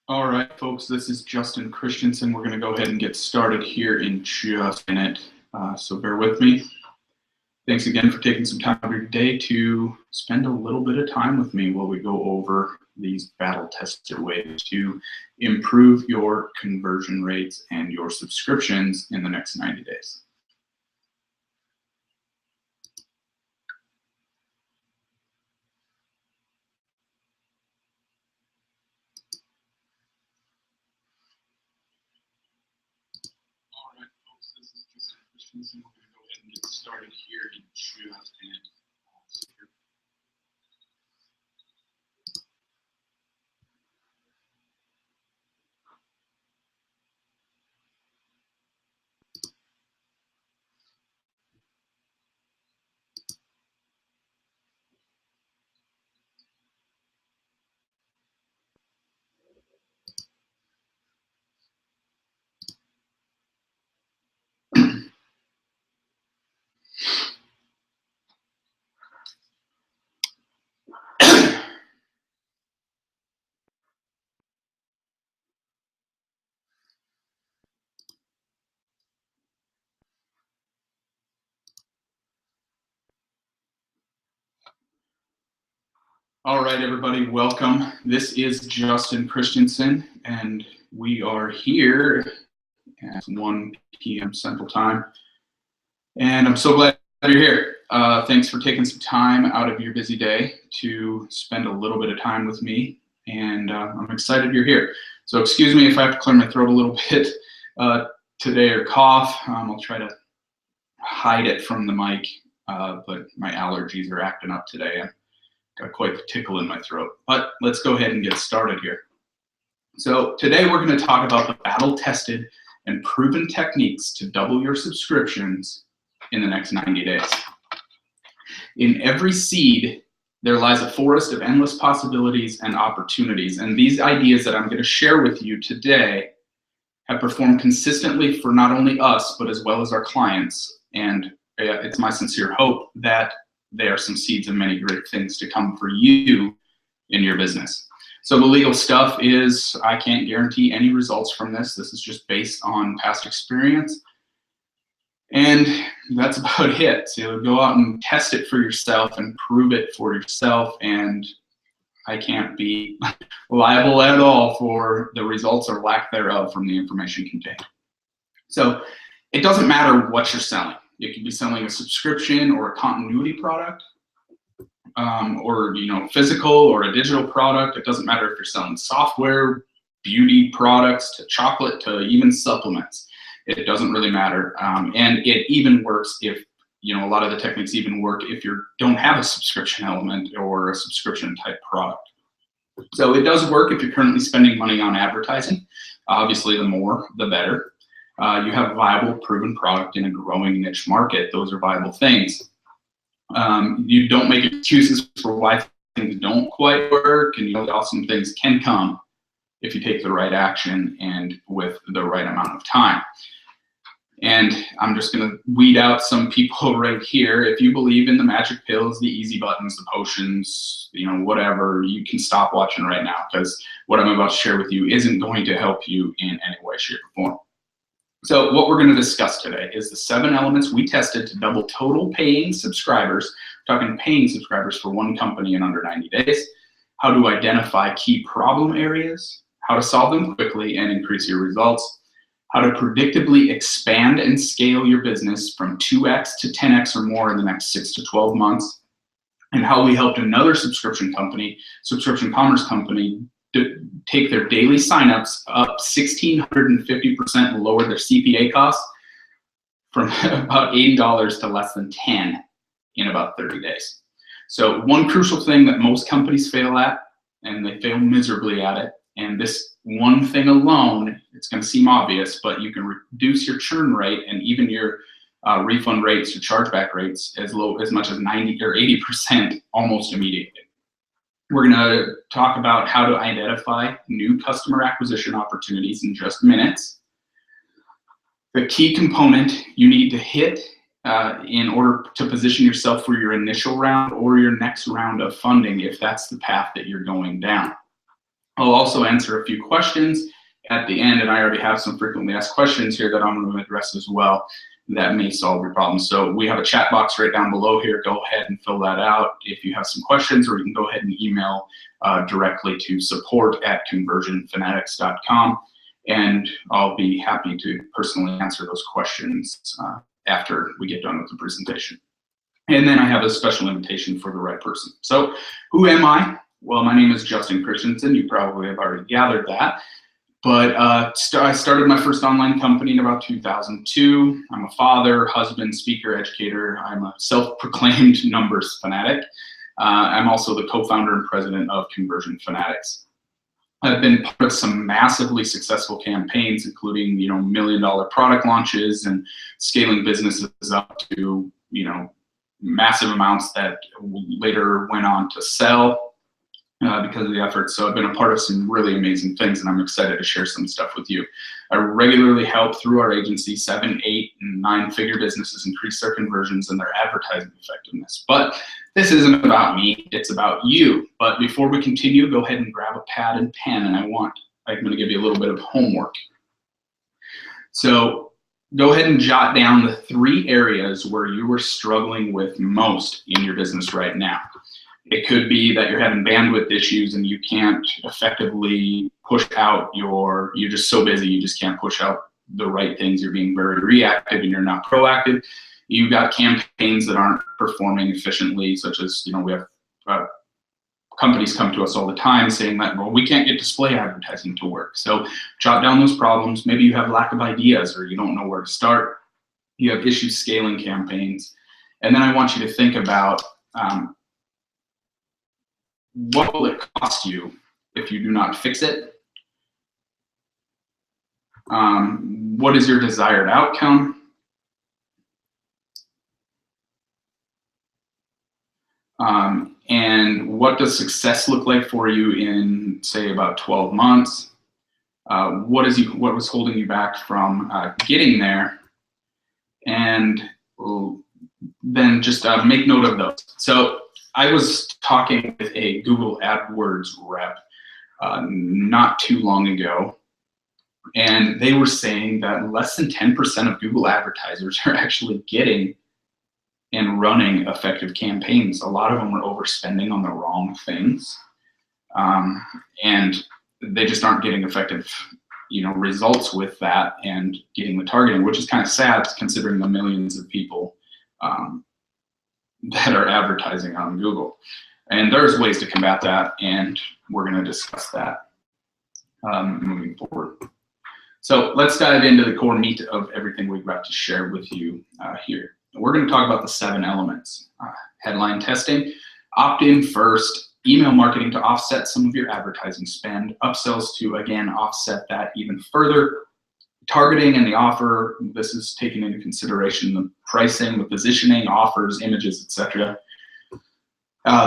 All right, folks, this is Justin Christensen. We're going to go ahead and get started here in just a minute, so bear with me. Thanks again for taking some time out of your day to spend a little bit of time with me while we go over these battle-tested ways to improve your conversion rates and your subscriptions in the next 90 days. All right, folks, this is Justin Christensen. We're going to go ahead and get started here in just a minute. All right, everybody, welcome. This is Justin Christensen, and we are here at 1 p.m. Central Time. And I'm so glad you're here. Thanks for taking some time out of your busy day to spend a little bit of time with me, and I'm excited you're here. So excuse me if I have to clear my throat a little bit today or cough. I'll try to hide it from the mic, but my allergies are acting up today. Got quite the tickle in my throat, but let's go ahead and get started here. So today we're going to talk about the battle-tested and proven techniques to double your subscriptions in the next 90 days. In every seed, there lies a forest of endless possibilities and opportunities, and these ideas that I'm going to share with you today have performed consistently for not only us, but as well as our clients, and it's my sincere hope that they are some seeds of many great things to come for you in your business. So the legal stuff is, I can't guarantee any results from this. This is just based on past experience. And that's about it. So go out and test it for yourself and prove it for yourself. And I can't be liable at all for the results or lack thereof from the information contained. So it doesn't matter what you're selling. You could be selling a subscription or a continuity product. or physical or a digital product. It doesn't matter if you're selling software, beauty products, to chocolate, to even supplements. It doesn't really matter, and it even works if a lot of the techniques even work if you don't have a subscription element or a subscription type product. So it does work if you're currently spending money on advertising. Obviously, the more, the better. You have a viable, proven product in a growing niche market. Those are viable things. You don't make excuses for why things don't quite work, and awesome things can come if you take the right action and with the right amount of time. And I'm just going to weed out some people right here. If you believe in the magic pills, the easy buttons, the potions, whatever, you can stop watching right now, because what I'm about to share with you isn't going to help you in any way, shape, or form. So what we're going to discuss today is the 7 elements we tested to double total paying subscribers. We're talking paying subscribers for one company in under 90 days. How to identify key problem areas, how to solve them quickly and increase your results, how to predictably expand and scale your business from 2x to 10x or more in the next 6 to 12 months, and how we helped another subscription commerce company, take their daily signups up 1,650% and lower their CPA costs from about $80 to less than $10 in about 30 days. So one crucial thing that most companies fail at, and they fail miserably at it, and this one thing alone, it's going to seem obvious, but you can reduce your churn rate and even your refund rates, your chargeback rates, as much as 90 or 80% almost immediately. We're going to talk about how to identify new customer acquisition opportunities in just minutes. The key component you need to hit in order to position yourself for your initial round or your next round of funding, if that's the path that you're going down. I'll also answer a few questions at the end, and I already have some frequently asked questions here that I'm going to address as well that may solve your problem. So we have a chat box right down below here. Go ahead and fill that out if you have some questions, or you can go ahead and email directly to support@conversionfanatics.com, and I'll be happy to personally answer those questions after we get done with the presentation. And then I have a special invitation for the right person. So who am I? Well, my name is Justin Christensen. You probably have already gathered that. But I started my first online company in about 2002. I'm a father, husband, speaker, educator. I'm a self-proclaimed numbers fanatic. I'm also the co-founder and president of Conversion Fanatics. I've been part of some massively successful campaigns, including $1 million product launches and scaling businesses up to massive amounts that later went on to sell because of the efforts. So I've been a part of some really amazing things, and I'm excited to share some stuff with you. I regularly help through our agency 7, 8, and 9-figure businesses increase their conversions and their advertising effectiveness. But this isn't about me, it's about you. But before we continue, go ahead and grab a pad and pen, and I'm going to give you a little bit of homework. So go ahead and jot down the 3 areas where you are struggling with most in your business right now. It could be that you're having bandwidth issues and you can't effectively push out you're just so busy you just can't push out the right things. You're being very reactive and you're not proactive. You've got campaigns that aren't performing efficiently, such as, we have companies come to us all the time saying that, well, we can't get display advertising to work. So jot down those problems. Maybe you have lack of ideas or you don't know where to start. You have issues scaling campaigns. And then I want you to think about what will it cost you if you do not fix it? What is your desired outcome? And what does success look like for you in, say, about 12 months? What was holding you back from getting there? And then just make note of those. So I was talking with a Google AdWords rep not too long ago, and they were saying that less than 10% of Google advertisers are actually getting and running effective campaigns. A lot of them are overspending on the wrong things, and they just aren't getting effective results with that and getting the targeting, which is kind of sad considering the millions of people that are advertising on Google. And there's ways to combat that, and we're going to discuss that moving forward. So let's dive into the core meat of everything we've got to share with you here. We're going to talk about the 7 elements. Headline testing, opt-in first, email marketing to offset some of your advertising spend, upsells to, again, offset that even further, targeting and the offer, this is taking into consideration the pricing, the positioning, offers, images, etc.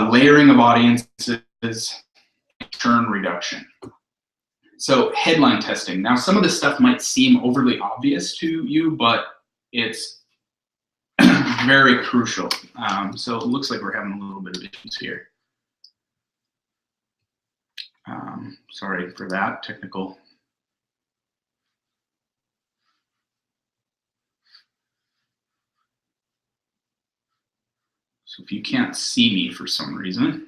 Layering of audiences, churn reduction. So headline testing. Now, some of this stuff might seem overly obvious to you, but it's very crucial. So it looks like we're having a little bit of issues here. Sorry for that technical. So if you can't see me for some reason,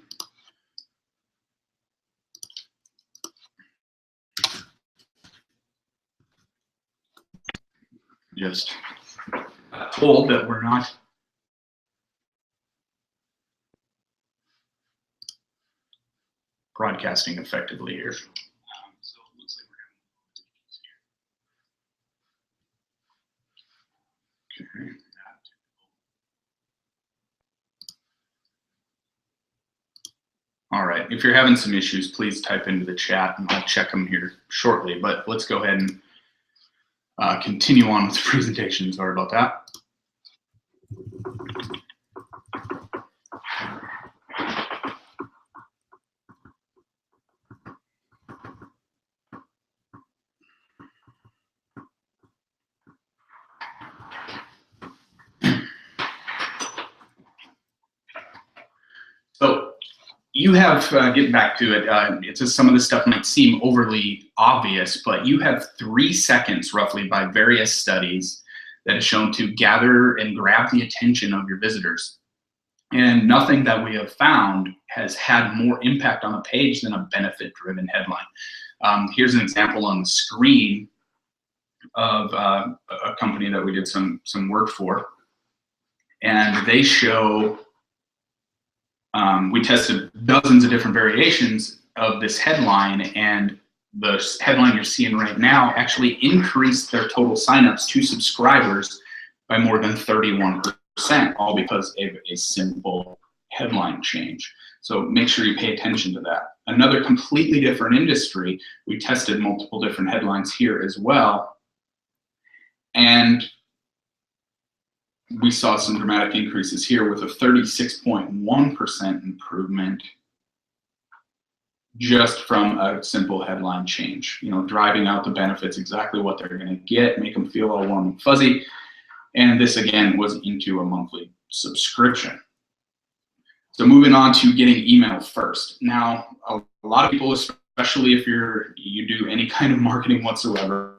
just told that we're not broadcasting effectively here. So it looks like we're having okay. All right, if you're having some issues, please type into the chat and I'll check them here shortly, but let's go ahead and continue on with the presentation. Sorry about that. So you have, getting back to it, it's just some of this stuff might seem overly obvious, but you have 3 seconds roughly by various studies that is shown to gather and grab the attention of your visitors. And nothing that we have found has had more impact on a page than a benefit-driven headline. Here's an example on the screen of a company that we did some work for. And they show, we tested dozens of different variations of this headline, and the headline you're seeing right now actually increased their total signups to subscribers by more than 31%, all because of a simple headline change. So make sure you pay attention to that. Another completely different industry, we tested multiple different headlines here as well, and we saw some dramatic increases here with a 36.1% improvement just from a simple headline change. You know, driving out the benefits, exactly what they're going to get, make them feel all warm and fuzzy. And this again was into a monthly subscription. So moving on to getting email first. Now, a lot of people, especially if you do any kind of marketing whatsoever,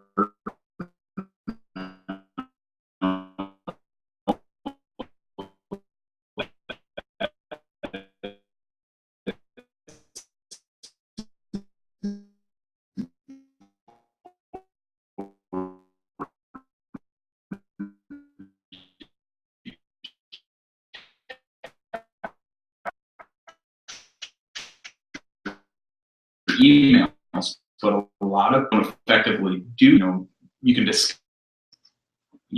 emails, but a lot of them effectively do, you know, you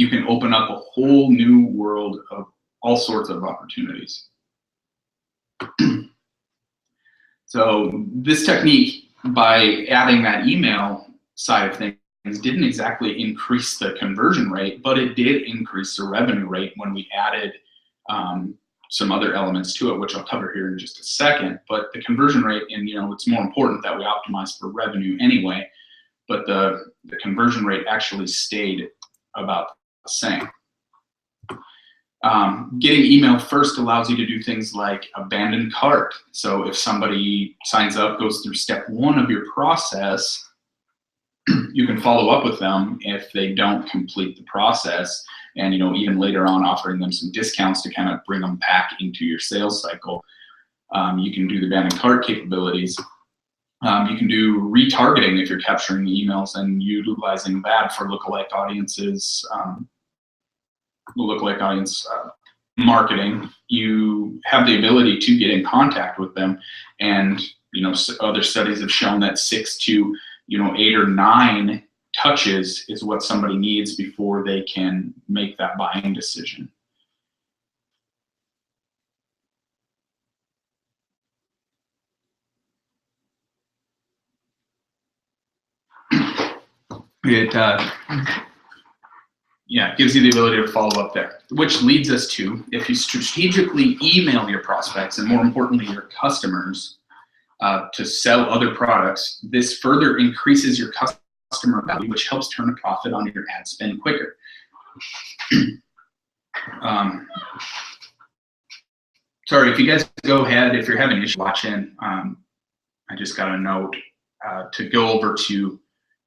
can open up a whole new world of all sorts of opportunities. So this technique, by adding that email side of things, didn't exactly increase the conversion rate, but it did increase the revenue rate when we added some other elements to it, which I'll cover here in just a second. But the conversion rate, and you know, it's more important that we optimize for revenue anyway, but the conversion rate actually stayed about the same. Getting email first allows you to do things like abandon cart. So if somebody signs up, goes through step 1 of your process, you can follow up with them if they don't complete the process, and you know, even later on offering them some discounts to kind of bring them back into your sales cycle. You can do the abandoned cart capabilities. You can do retargeting if you're capturing the emails and utilizing that for lookalike audiences, lookalike audience marketing, you have the ability to get in contact with them. And, other studies have shown that 6 to, 8 or 9 touches is what somebody needs before they can make that buying decision. It gives you the ability to follow up there, which leads us to, if you strategically email your prospects and more importantly your customers to sell other products, this further increases your customer value, which helps turn a profit on your ad spend quicker. Sorry, if you guys go ahead, if you're having issues watching, I just got a note to go over to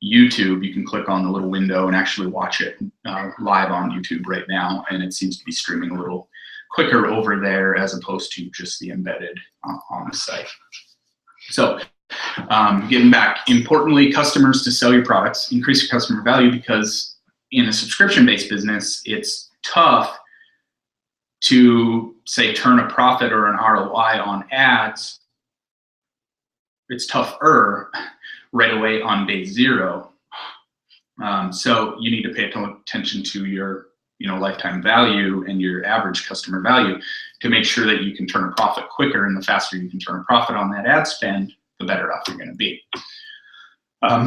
YouTube. You can click on the little window and actually watch it live on YouTube right now, and it seems to be streaming a little quicker over there as opposed to just the embedded on the site. So getting back, importantly, customers to sell your products, increase your customer value, because in a subscription-based business, it's tough to, say, turn a profit or an ROI on ads. It's tougher right away on day 0. So you need to pay attention to your lifetime value and your average customer value to make sure that you can turn a profit quicker, and the faster you can turn a profit on that ad spend, the better off you're going to be.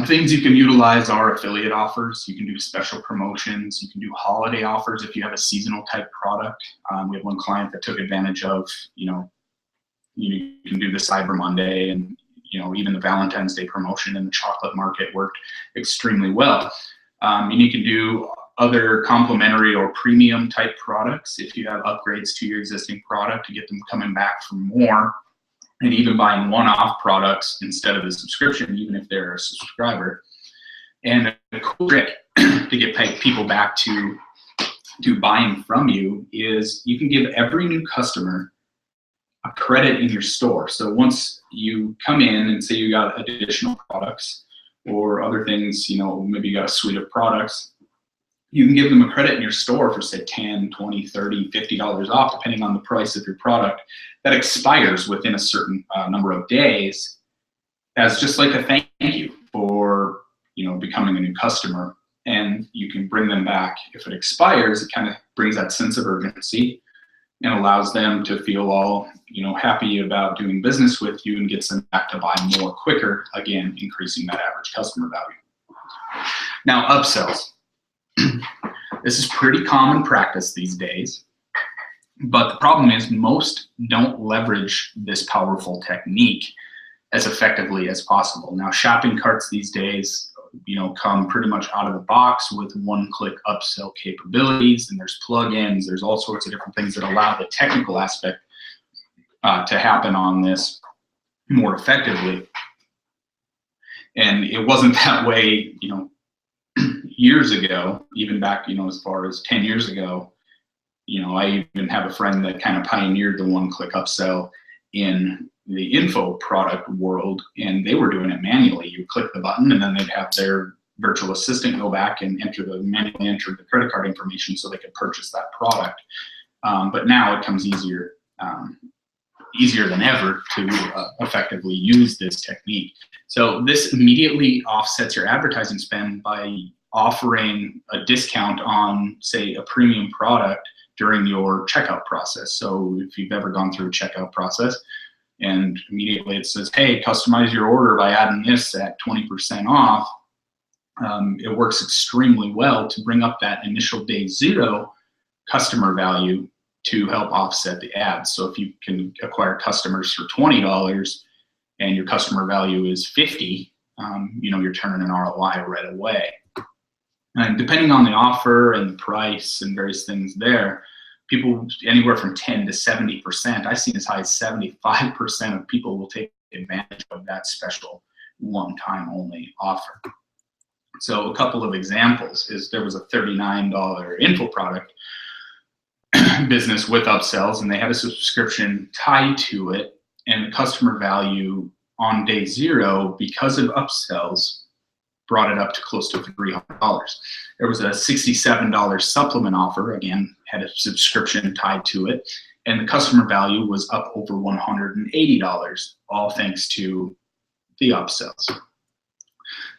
Things you can utilize are affiliate offers. You can do special promotions. You can do holiday offers if you have a seasonal type product. We have one client that took advantage of, you can do the Cyber Monday, and even the Valentine's Day promotion in the chocolate market worked extremely well. And you can do other complementary or premium type products if you have upgrades to your existing product to get them coming back for more, and even buying one-off products instead of the subscription, even if they're a subscriber. And a cool trick to get people back to buying from you is you can give every new customer a credit in your store. So once you come in and say you got additional products or other things, maybe you got a suite of products, you can give them a credit in your store for, say, $10, $20, $30, $50 off, depending on the price of your product, that expires within a certain number of days, as just like a thank you for becoming a new customer. And you can bring them back. If it expires, it kind of brings that sense of urgency and allows them to feel all happy about doing business with you, and gets them back to buy more quicker, again increasing that average customer value. Now, upsells. This is pretty common practice these days, but the problem is most don't leverage this powerful technique as effectively as possible. Now, shopping carts these days come pretty much out of the box with one-click upsell capabilities, and there's plugins, there's all sorts of different things that allow the technical aspect to happen on this more effectively. And it wasn't that way, years ago, even back, as far as 10 years ago. I even have a friend that kind of pioneered the one-click upsell in the info product world, and they were doing it manually. You click the button, and then they'd have their virtual assistant go back and manually enter the credit card information so they could purchase that product. But now it comes easier than ever to effectively use this technique. So this immediately offsets your advertising spend by offering a discount on, say, a premium product during your checkout process. So if you've ever gone through a checkout process and immediately it says, hey, customize your order by adding this at 20% off, it works extremely well to bring up that initial day 0 customer value to help offset the ads. So if you can acquire customers for $20 and your customer value is $50, you're turning an ROI right away. And depending on the offer and the price and various things there, people anywhere from 10 to 70%, I've seen as high as 75% of people will take advantage of that special one-time only offer. So a couple of examples is there was a $39 info product business with upsells, and they had a subscription tied to it, and the customer value on day 0 because of upsells brought it up to close to $300. There was a $67 supplement offer, again, had a subscription tied to it, and the customer value was up over $180, all thanks to the upsells.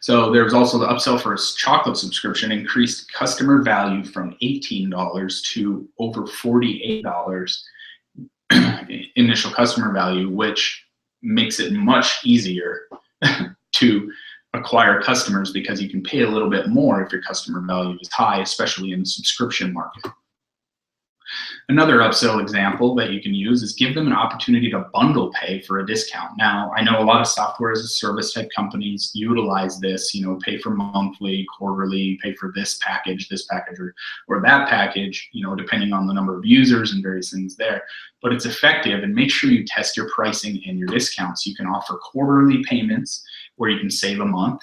So there's also the upsell for a chocolate subscription, increased customer value from $18 to over $48 initial customer value, which makes it much easier to acquire customers because you can pay a little bit more if your customer value is high, especially in the subscription market. Another upsell example that you can use is give them an opportunity to bundle pay for a discount. Now, I know a lot of software as a service type companies utilize this, you know, pay for monthly, quarterly, pay for this package, or that package, you know, depending on the number of users and various things there. But it's effective, and make sure you test your pricing and your discounts. You can offer quarterly payments where you can save a month.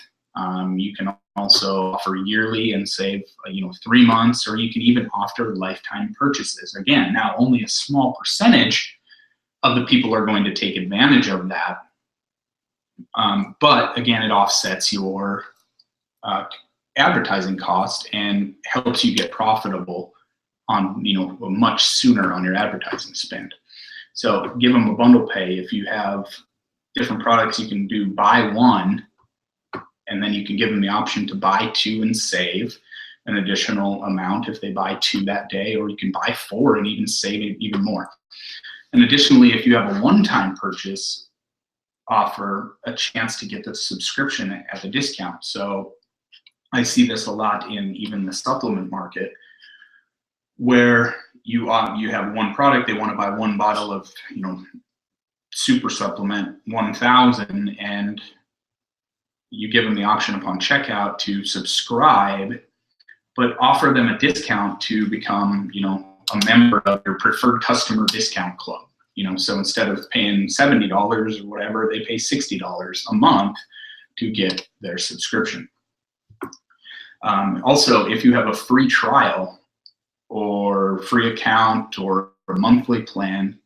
You can also offer yearly and save 3 months, or you can even offer lifetime purchases. Again, now only a small percentage of the people are going to take advantage of that, but again, it offsets your advertising cost and helps you get profitable on much sooner on your advertising spend. So give them a bundle pay. If you have different products, you can do buy one, and then you can give them the option to buy two and save an additional amount if they buy two that day, or you can buy four and even save even more. And additionally, if you have a one-time purchase, offer a chance to get the subscription at a discount. So I see this a lot in even the supplement market, where you have one product, they want to buy one bottle of super supplement 1000, and you give them the option upon checkout to subscribe, but offer them a discount to become, a member of your preferred customer discount club. So instead of paying $70 or whatever, they pay $60 a month to get their subscription. Also, if you have a free trial or free account or a monthly plan,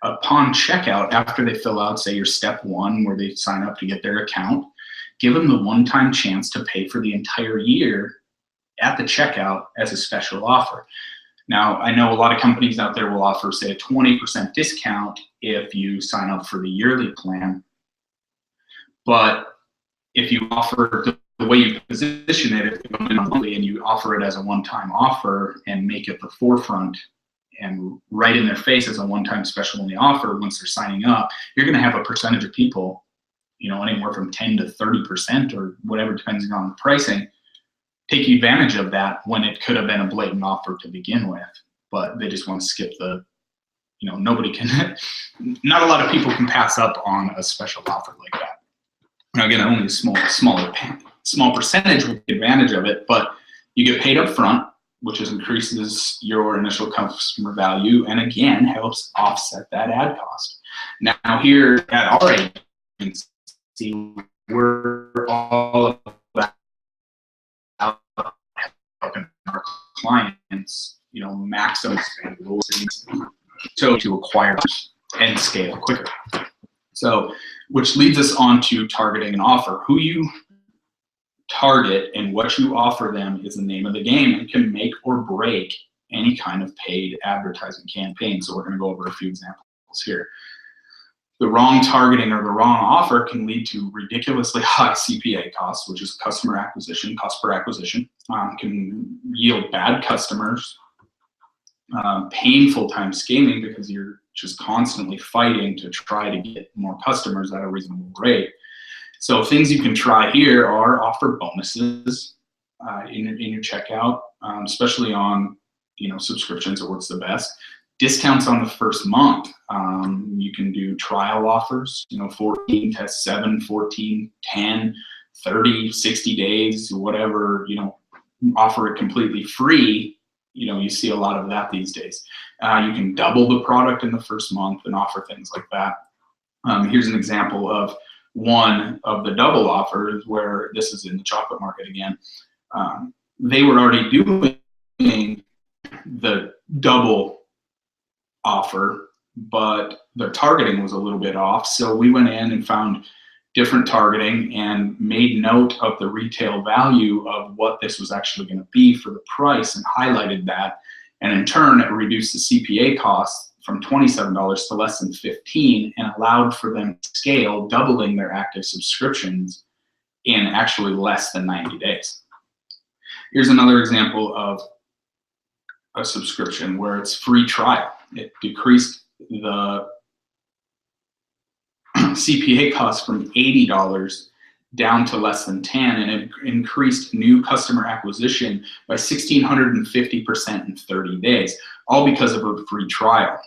upon checkout, after they fill out, say, your step one, where they sign up to get their account, give them the one-time chance to pay for the entire year at the checkout as a special offer. Now, I know a lot of companies out there will offer, say, a 20% discount if you sign up for the yearly plan. But if you offer the way you position it, if you come in monthly and you offer it as a one-time offer and make it the forefront and right in their face as a one-time special only offer once they're signing up, you're going to have a percentage of people, anywhere from 10 to 30% or whatever, depending on the pricing, take advantage of that when it could have been a blatant offer to begin with. But they just want to skip the, nobody can, not a lot of people can pass up on a special offer like that. Now, again, only a small percentage will take advantage of it, but you get paid up front, which increases your initial customer value, and again, helps offset that ad cost. Now, here at our agency, we're all about helping our clients, maximize so to acquire and scale quicker. So, which leads us on to targeting an offer. Who you target and what you offer them is the name of the game and can make or break any kind of paid advertising campaign. So we're going to go over a few examples here. The wrong targeting or the wrong offer can lead to ridiculously high CPA costs, which is cost per acquisition, can yield bad customers, painful time scaling because you're just constantly fighting to try to get more customers at a reasonable rate. So things you can try here are offer bonuses in your checkout, especially on subscriptions, or what's the best. Discounts on the first month. You can do trial offers, 14, test 7, 14, 10, 30, 60 days, whatever, offer it completely free. You see a lot of that these days. You can double the product in the first month and offer things like that. Here's an example of one of the double offers where this is in the chocolate market again. They were already doing the double offer, but their targeting was a little bit off. So we went in and found different targeting and made note of the retail value of what this was actually going to be for the price and highlighted that. And in turn, it reduced the CPA costs from $27 to less than $15 and allowed for them to scale, doubling their active subscriptions in actually less than 90 days. Here's another example of a subscription where it's free trial. It decreased the CPA cost from $80 down to less than $10, and it increased new customer acquisition by 1,650% in 30 days, all because of a free trial.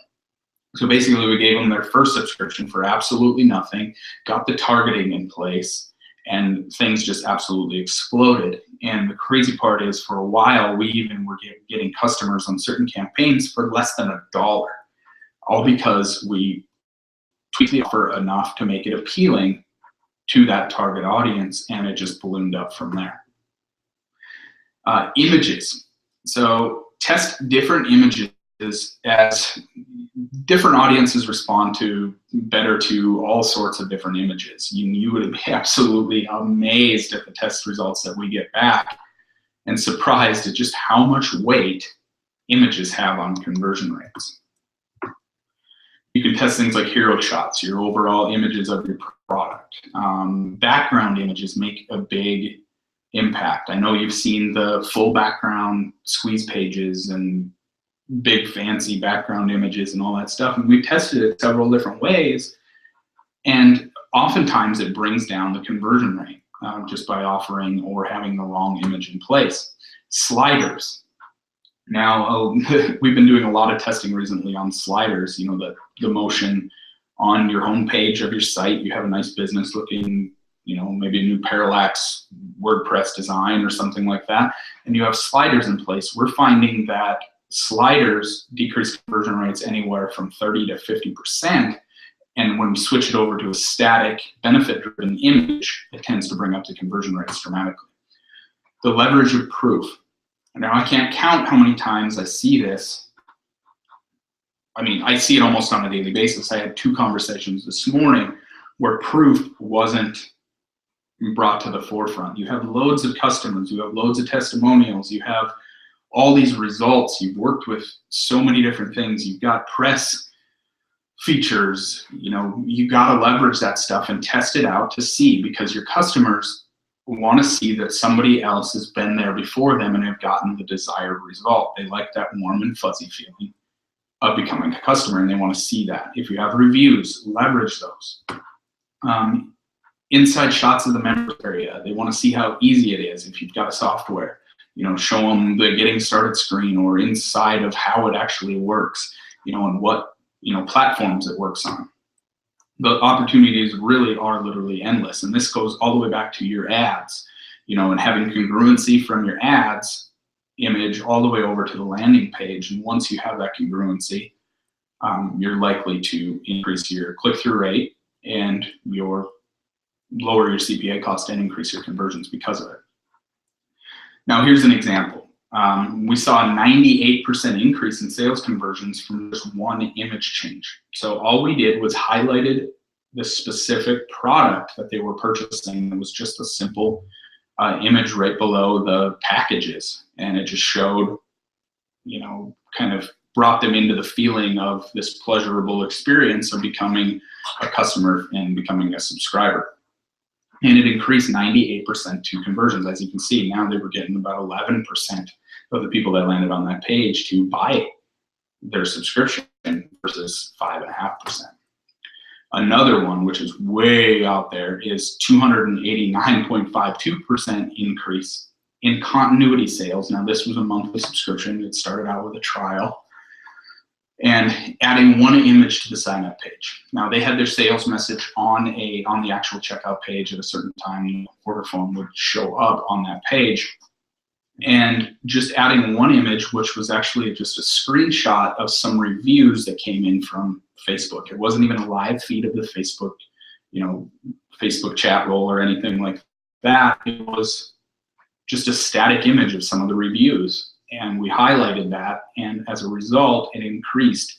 So basically, we gave them their first subscription for absolutely nothing, got the targeting in place, and things just absolutely exploded. And the crazy part is, for a while, we even were getting customers on certain campaigns for less than $1, all because we tweaked the offer enough to make it appealing to that target audience, and it just ballooned up from there. Images. So test different images as different audiences respond better to all sorts of different images. You would be absolutely amazed at the test results that we get back, and surprised at just how much weight images have on conversion rates. You can test things like hero shots, your overall images of your product. Background images make a big impact. I know you've seen the full background squeeze pages and big fancy background images and all that stuff, and we've tested it several different ways, and oftentimes it brings down the conversion rate just by offering or having the wrong image in place. Sliders. Now, we've been doing a lot of testing recently on sliders, you know, the motion on your homepage of your site. You have a nice business looking, you know, maybe a new parallax WordPress design or something like that, and you have sliders in place. We're finding that sliders decrease conversion rates anywhere from 30 to 50%. And when we switch it over to a static, benefit-driven image, it tends to bring up the conversion rates dramatically. The leverage of proof. Now, I can't count how many times I see this. I mean, I see it almost on a daily basis. I had 2 conversations this morning where proof wasn't brought to the forefront. You have loads of customers, you have loads of testimonials, you have all these results, you've worked with so many different things, you've got press features, you know, you gotta leverage that stuff and test it out to see, because your customers want to see that somebody else has been there before them and have gotten the desired result. They like that warm and fuzzy feeling of becoming a customer, and they want to see that. If you have reviews, leverage those. Inside shots of the members area, they want to see how easy it is. If you've got a software, you know, show them the getting started screen or inside of how it actually works, you know, and what, you know, platforms it works on. The opportunities really are literally endless, and this goes all the way back to your ads, you know, and having congruency from your ads image all the way over to the landing page. And once you have that congruency, you're likely to increase your click-through rate and lower your CPA cost and increase your conversions because of it. Now, here's an example. We saw a 98% increase in sales conversions from just one image change. So all we did was highlighted the specific product that they were purchasing. It was just a simple image right below the packages, and it just showed, you know, kind of brought them into the feeling of this pleasurable experience of becoming a customer and becoming a subscriber. And it increased 98% to conversions. As you can see, now they were getting about 11% of the people that landed on that page to buy their subscription versus 5.5%. Another one, which is way out there, is 289.52% increase in continuity sales. Now, this was a monthly subscription. It started out with a trial, and adding one image to the sign-up page. Now, they had their sales message on the actual checkout page at a certain time. The order form would show up on that page, and just adding one image, which was actually just a screenshot of some reviews that came in from Facebook. It wasn't even a live feed of the Facebook, you know, Facebook chat roll or anything like that. It was just a static image of some of the reviews. And we highlighted that, and as a result, it increased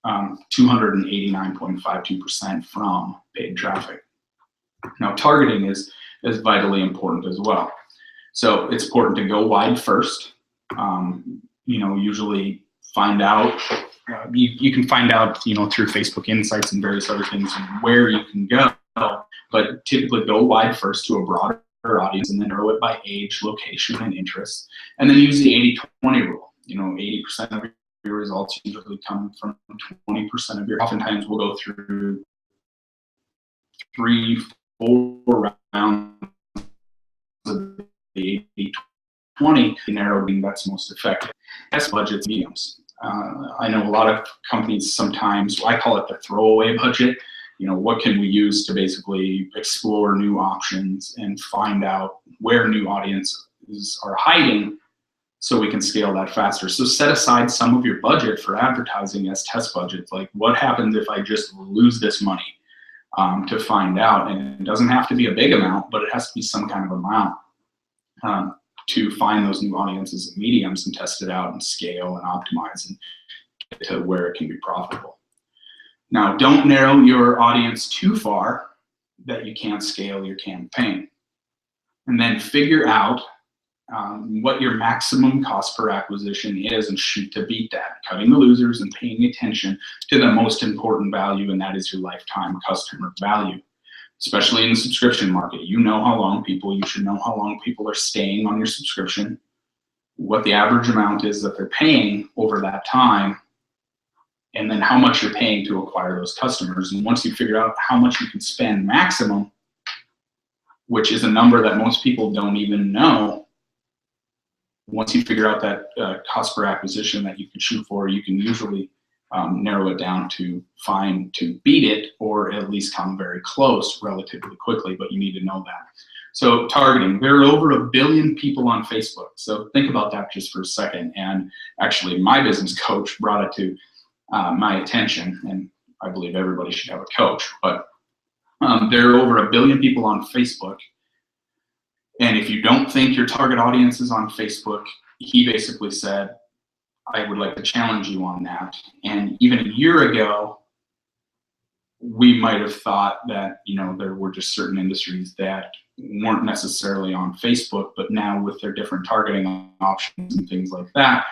289.52% from paid traffic. Now, targeting is vitally important as well. So it's important to go wide first. You usually find out, you can find out, through Facebook Insights and various other things where you can go, but typically go wide first to a broader audience and then narrow it by age, location, and interest, and then use the 80-20 rule. 80% of your results usually come from 20% of your, oftentimes we'll go through 3-4 rounds of the 80-20, narrowing that's most effective. Test budgets, mediums. I know a lot of companies sometimes, I call it the throwaway budget. What can we use to basically explore new options and find out where new audiences are hiding so we can scale that faster. So set aside some of your budget for advertising as test budgets. Like, what happens if I just lose this money to find out? And it doesn't have to be a big amount, but it has to be some kind of amount to find those new audiences and mediums and test it out and scale and optimize and get to where it can be profitable. Now, don't narrow your audience too far that you can't scale your campaign. And then figure out what your maximum cost per acquisition is and shoot to beat that, cutting the losers and paying attention to the most important value, and that is your lifetime customer value. Especially in the subscription market, you should know how long people are staying on your subscription, what the average amount is that they're paying over that time, and then how much you're paying to acquire those customers. And once you figure out how much you can spend maximum, which is a number that most people don't even know, once you figure out that cost per acquisition that you can shoot for, you can usually narrow it down to beat it, or at least come very close relatively quickly, but you need to know that. So targeting, there are over 1 billion people on Facebook. So think about that just for a second. And actually my business coach brought it to my attention, and I believe everybody should have a coach, but there are over 1 billion people on Facebook. And if you don't think your target audience is on Facebook, he basically said, I would like to challenge you on that. And even a year ago, we might have thought that, there were just certain industries that weren't necessarily on Facebook, but now with their different targeting options and things like that,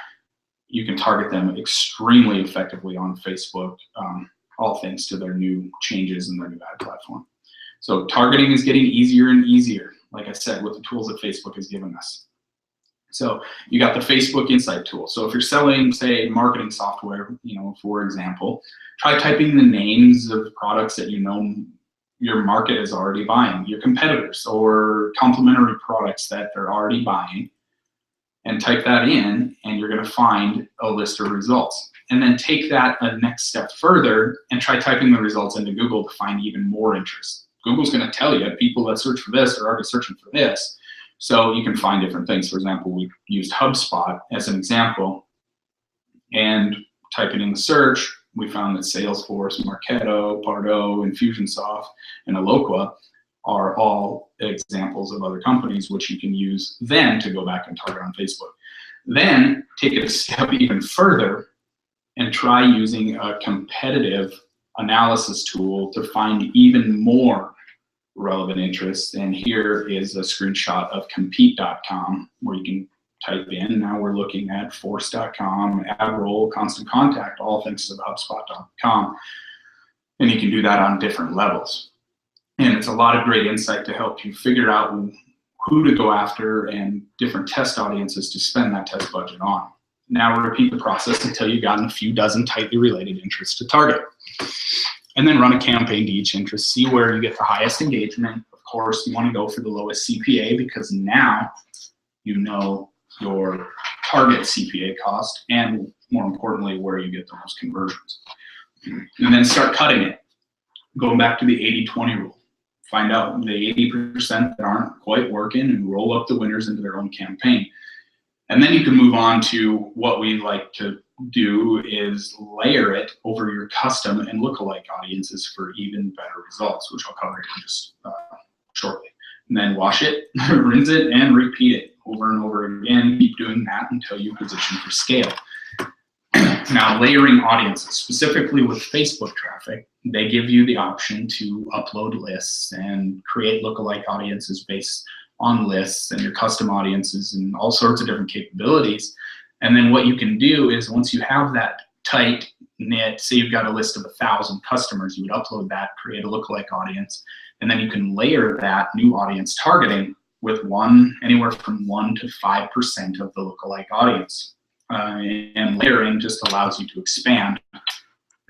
you can target them extremely effectively on Facebook, all thanks to their new changes in their new ad platform. So targeting is getting easier and easier, like I said, with the tools that Facebook has given us. So you got the Facebook Insight tool. So if you're selling, say, marketing software, for example, try typing the names of products that your market is already buying, your competitors or complementary products that they're already buying, and type that in, and you're going to find a list of results. And then take that a next step further and try typing the results into Google to find even more interest. Google's going to tell you people that search for this are already searching for this. So you can find different things. For example, we used HubSpot as an example, and typing in the search, we found that Salesforce, Marketo, Pardo, Infusionsoft, and Eloqua are all examples of other companies which you can use then to go back and target on Facebook. Then take it a step even further and try using a competitive analysis tool to find even more relevant interests. And here is a screenshot of compete.com where you can type in, now we're looking at force.com, AdRoll, Constant Contact, all thanks to the HubSpot.com. And you can do that on different levels. And it's a lot of great insight to help you figure out who to go after and different test audiences to spend that test budget on. Now repeat the process until you've gotten a few dozen tightly related interests to target. And then run a campaign to each interest, see where you get the highest engagement. Of course, you want to go for the lowest CPA because now you know your target CPA cost and, more importantly, where you get the most conversions. And then start cutting it. Going back to the 80-20 rule. Find out the 80% that aren't quite working and roll up the winners into their own campaign. And then you can move on to what we like to do is layer it over your custom and lookalike audiences for even better results, which I'll cover in just shortly. And then wash it, rinse it, and repeat it over and over again. Keep doing that until you position for scale. Now, layering audiences, specifically with Facebook traffic, they give you the option to upload lists and create lookalike audiences based on lists and your custom audiences and all sorts of different capabilities And then what you can do is once you have that tight knit, say you've got a list of 1,000 customers, you would upload that, create a lookalike audience, and then you can layer that new audience targeting with anywhere from 1 to 5% of the lookalike audience. And layering just allows you to expand.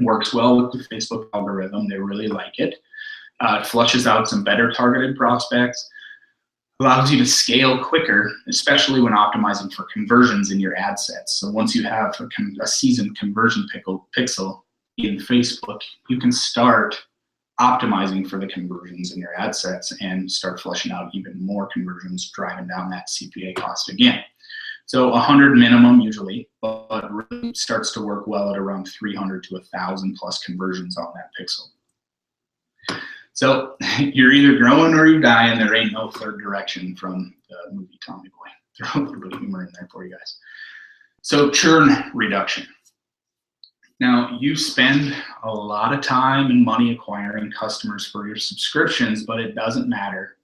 Works well with the Facebook algorithm. They really like it. It flushes out some better targeted prospects. Allows you to scale quicker, especially when optimizing for conversions in your ad sets. So once you have a seasoned conversion pixel in Facebook, you can start optimizing for the conversions in your ad sets and start flushing out even more conversions, driving down that CPA cost again. So 100 minimum usually, but really starts to work well at around 300 to 1,000 plus conversions on that pixel. So you're either growing or you die, and there ain't no third direction from the movie Tommy Boy. Throw a little bit of humor in there for you guys. So churn reduction. Now, you spend a lot of time and money acquiring customers for your subscriptions, but it doesn't matter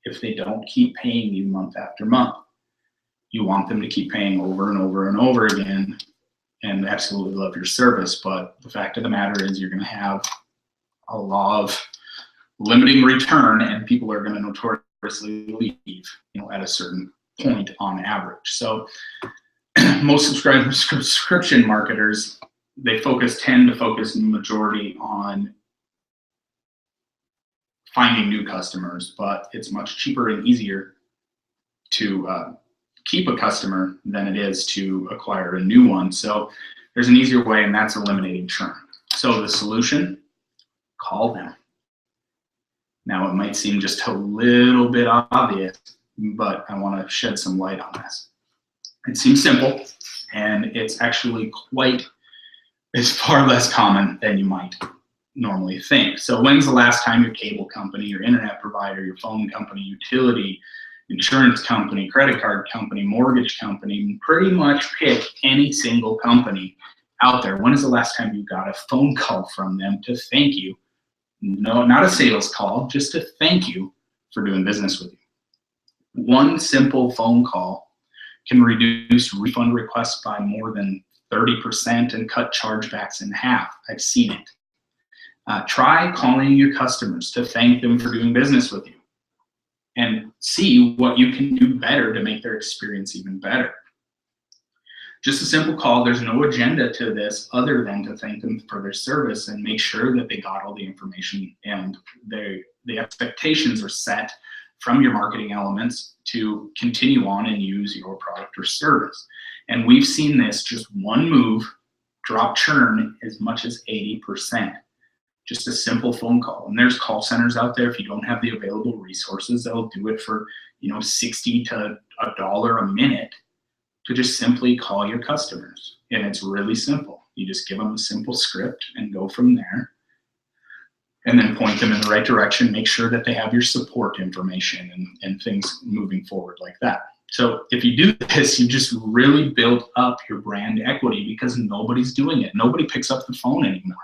if they don't keep paying you month after month. You want them to keep paying over and over and over again and absolutely love your service. But the fact of the matter is you're going to have a law of limiting return, and people are going to notoriously leave, at a certain point on average. So most subscription marketers, they tend to focus in the majority on finding new customers, but it's much cheaper and easier to keep a customer than it is to acquire a new one. So there's an easier way, and that's eliminating churn. So the solution, call them. Now it might seem just a little bit obvious, but I want to shed some light on this. It seems simple, and it's actually it's far less common than you might normally think. So when's the last time your cable company, your internet provider, your phone company, utility, insurance company, credit card company, mortgage company, pretty much pick any single company out there, when is the last time you got a phone call from them to thank you? No, not a sales call, just to thank you for doing business with you. One simple phone call can reduce refund requests by more than 30% and cut chargebacks in half. I've seen it. Try calling your customers to thank them for doing business with you and see what you can do better to make their experience even better. Just a simple call. There's no agenda to this other than to thank them for their service and make sure that they got all the information and the expectations are set from your marketing elements to continue on and use your product or service. And we've seen this, just one move, drop churn as much as 80%. Just a simple phone call. And there's call centers out there, if you don't have the available resources, they'll do it for 60 to $1 a minute to just simply call your customers. And it's really simple. You just give them a simple script and go from there. And then point them in the right direction, make sure that they have your support information and things moving forward like that. So if you do this, you just really build up your brand equity because nobody's doing it. Nobody picks up the phone anymore.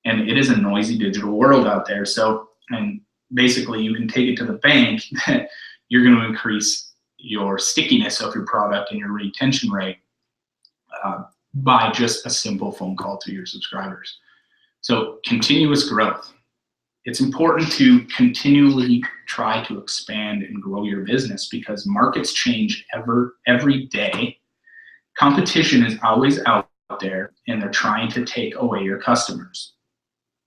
And it is a noisy digital world out there. So, and basically you can take it to the bank that you're going to increase your stickiness of your product and your retention rate by just a simple phone call to your subscribers. So continuous growth. It's important to continually try to expand and grow your business because markets change every day. Competition is always out there and they're trying to take away your customers.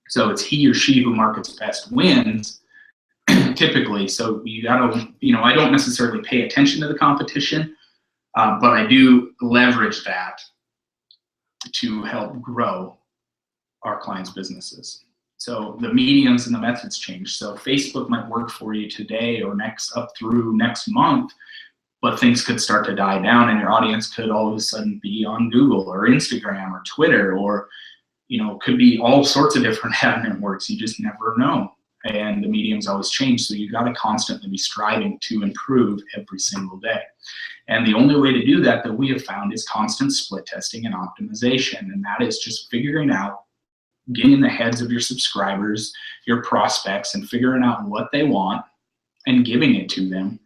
So it's he or she who markets best wins typically. So you gotta, I don't necessarily pay attention to the competition, but I do leverage that to help grow our clients' businesses. So the mediums and the methods change. So Facebook might work for you today or up through next month, but things could start to die down and your audience could all of a sudden be on Google or Instagram or Twitter or, could be all sorts of different ad networks. You just never know. And the mediums always change. So you got to constantly be striving to improve every single day. And the only way to do that we have found is constant split testing and optimization. And that is just figuring out, getting in the heads of your subscribers, your prospects, and figuring out what they want and giving it to them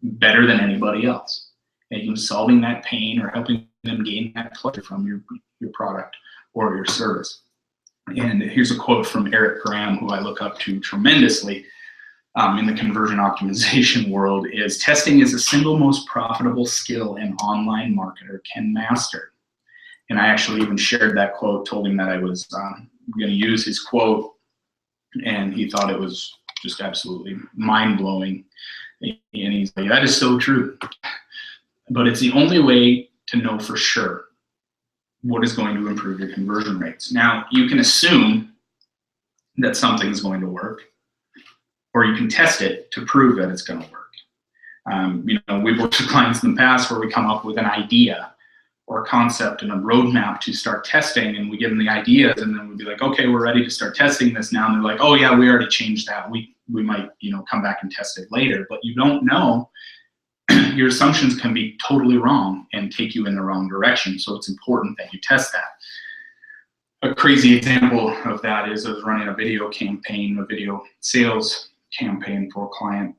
better than anybody else. And solving that pain or helping them gain that pleasure from your product or your service. And here's a quote from Eric Graham, who I look up to tremendously in the conversion optimization world, is testing is the single most profitable skill an online marketer can master. And I actually even shared that quote, told him that I was going to use his quote, and he thought it was just absolutely mind-blowing. And he's like, that is so true. But it's the only way to know for sure what is going to improve your conversion rates. Now, you can assume that something is going to work, or you can test it to prove that it's going to work. We've worked with clients in the past where we come up with an idea or a concept and a roadmap to start testing, and we give them the ideas, and then we'd be like, okay, we're ready to start testing this now. And they're like, oh yeah, we already changed that. We might, come back and test it later, but you don't know. Your assumptions can be totally wrong and take you in the wrong direction. So it's important that you test that. A crazy example of that is I was running a video campaign, a video sales campaign for a client,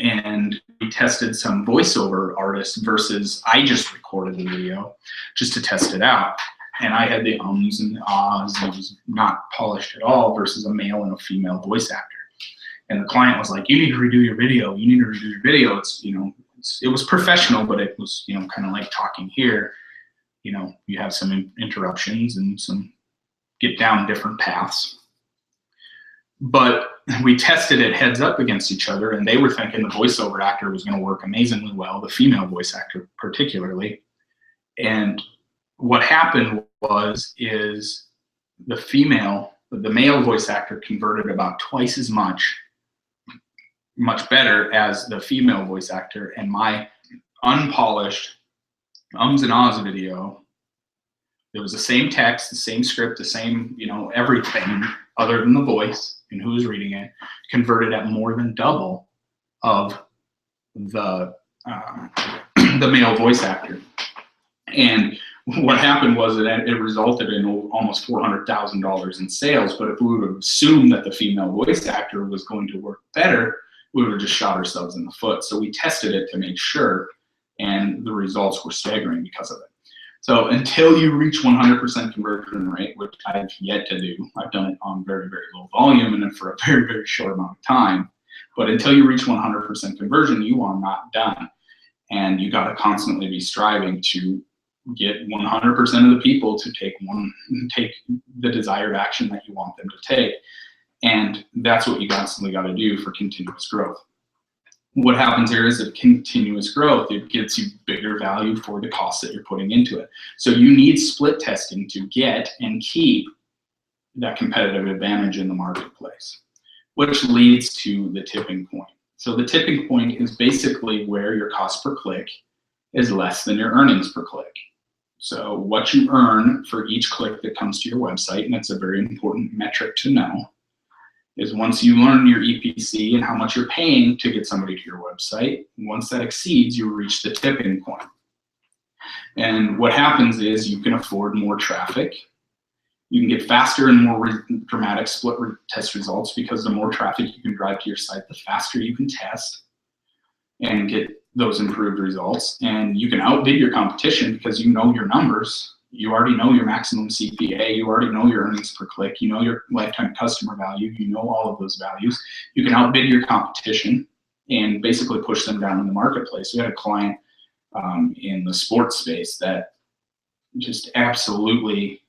and we tested some voiceover artists versus I just recorded the video just to test it out. And I had the ums and the ahs, and it was not polished at all, versus a male and a female voice actor. And the client was like, you need to redo your video. You need to redo your video. It was professional, but it was, kind of like talking here. You have some interruptions and some get down different paths. But we tested it heads up against each other, and they were thinking the voiceover actor was going to work amazingly well, the female voice actor particularly. And what happened is the male voice actor converted about twice as much better as the female voice actor, and my unpolished ums and ahs video, it was the same text, the same script, the same, everything other than the voice and who was reading it, converted at more than double of the male voice actor. And what happened was that it resulted in almost $400,000 in sales. But if we would have assumed that the female voice actor was going to work better, we would have just shot ourselves in the foot. So we tested it to make sure, and the results were staggering because of it. So until you reach 100% conversion rate, which I've yet to do, I've done it on very, very low volume and then for a very, very short amount of time. But until you reach 100% conversion, you are not done. And you got to constantly be striving to get 100% of the people to take the desired action that you want them to take. And that's what you constantly got to do for continuous growth. What happens here is that continuous growth, it gets you bigger value for the costs that you're putting into it. So you need split testing to get and keep that competitive advantage in the marketplace, which leads to the tipping point. So the tipping point is basically where your cost per click is less than your earnings per click. So what you earn for each click that comes to your website, and that's a very important metric to know, is once you learn your EPC and how much you're paying to get somebody to your website, once that exceeds, you reach the tipping point. And what happens is you can afford more traffic. You can get faster and more dramatic split test results, because the more traffic you can drive to your site, the faster you can test and get those improved results. And you can outbid your competition because you know your numbers. You already know your maximum CPA, you already know your earnings per click, you know your lifetime customer value, you know all of those values. You can outbid your competition and basically push them down in the marketplace. We had a client in the sports space that just absolutely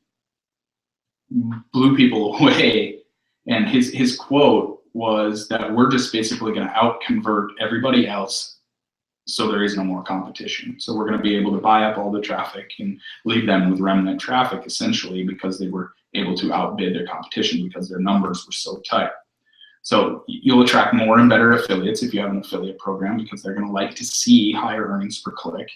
blew people away. And his quote was that we're just basically going to out-convert everybody else, so there is no more competition. So we're going to be able to buy up all the traffic and leave them with remnant traffic, essentially, because they were able to outbid their competition because their numbers were so tight. So you'll attract more and better affiliates if you have an affiliate program, because they're going to like to see higher earnings per click.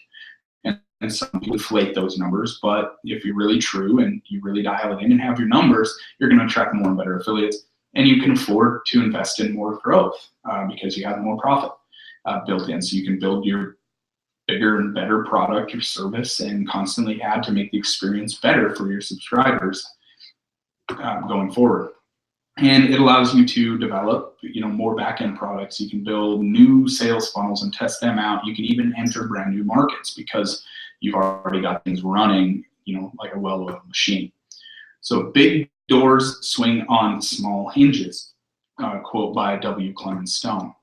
And some people inflate those numbers, but if you're really true and you really dial it in and have your numbers, you're going to attract more and better affiliates, and you can afford to invest in more growth because you have more profit built in. So you can build your bigger and better product or service and constantly add to make the experience better for your subscribers going forward. And it allows you to develop, more back-end products. You can build new sales funnels and test them out. You can even enter brand new markets, because you've already got things running, like a well-oiled machine. So big doors swing on small hinges, quote by W. Clement Stone,